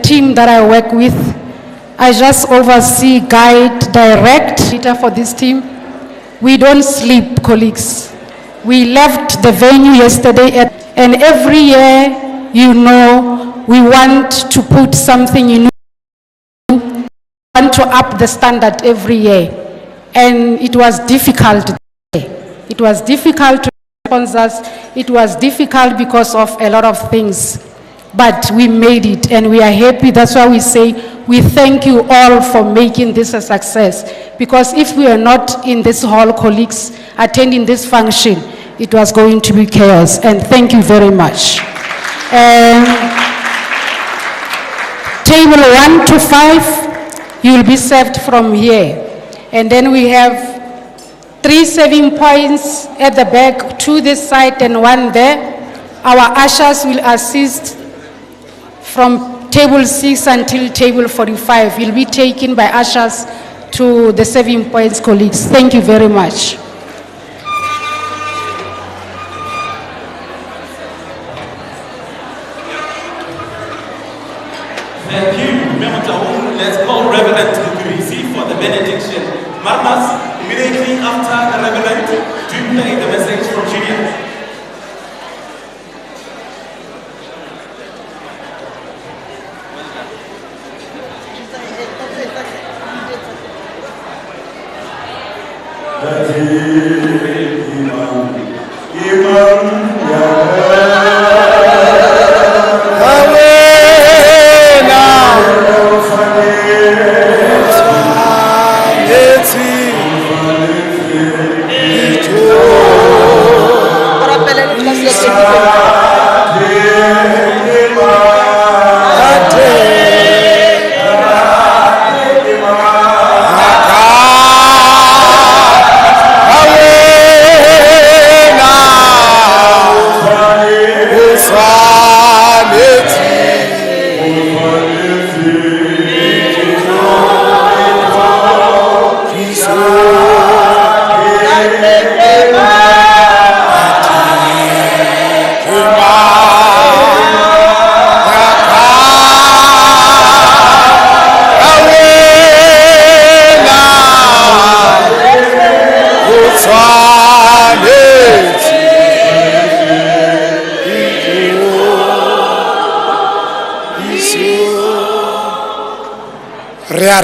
team that I work with. I just oversee, guide, direct leader for this team. We don't sleep, colleagues. We left the venue yesterday, and every year, you know, we want to put something in. We want to up the standard every year. And it was difficult. It was difficult to sponsors. It was difficult because of a lot of things. But we made it, and we are happy. That's why we say we thank you all for making this a success. Because if we are not in this hall, colleagues, attending this function, it was going to be chaos. And thank you very much. Table 1 to 5, you will be served from here. And then we have 3 serving points at the back, 2 this side and 1 there. Our ushers will assist from table 6 until table 45. Will be taken by ushers to the serving points, colleagues. Thank you very much. Thank you. Let's call Reverend Kagisho for the benediction. Marmas, immediately after the Reverend, do play the message from Julian.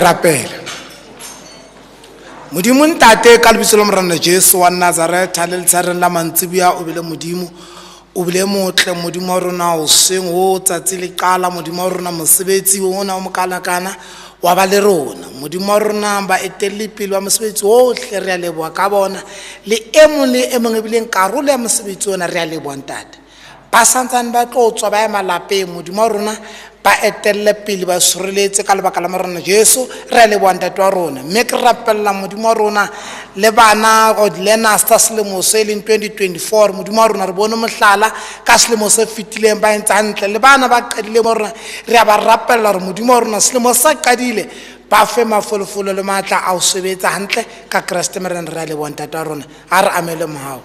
Rapela modimo ntate ka lebitso la morena Jesu wa Nazareta le letsareng la mantsibia o bile modimo o bile motle modimo wa rona o seng o tsatsi le qala modimo wa rona mosebetsi ona o mokalakana wa ba le rona modimo wa rona ba etelle pele wa mosebetsi o hle re a leboa ka bona le emong e bileng karolo ya mosebetsi ona re a leboa ntate ba santsane ba tlo tswa ba ema lapeng modimo wa rona ba etelle pele ba sireletse ka lebaka la morena Jesu re a leboa ntate wa rona mme ke rapella modimo wa rona le bana o dilena sta selemo se leng 2024 modimo wa rona re bone mohlala ka selemo se fitileng ba entse hantle le bana ba qadile mo rona re a ba rapella re modimo wa rona selemo sa qadile ba fe mafolofolo le matla a o sebetsa hantle ka Kriste morena re a leboa ntate wa rona a re amele mohao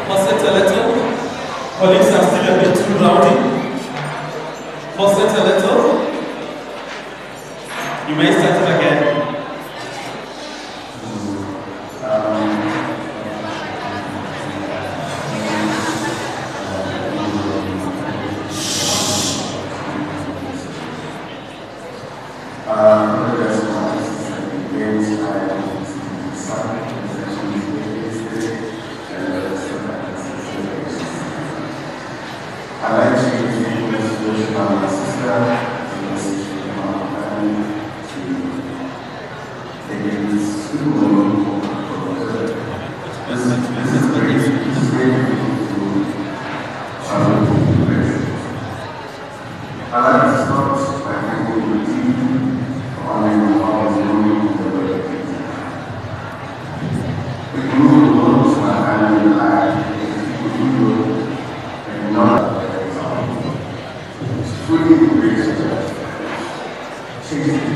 Pause a little. Colleagues are still a bit too rowdy. Pause a little. You may start it again. The Thank you.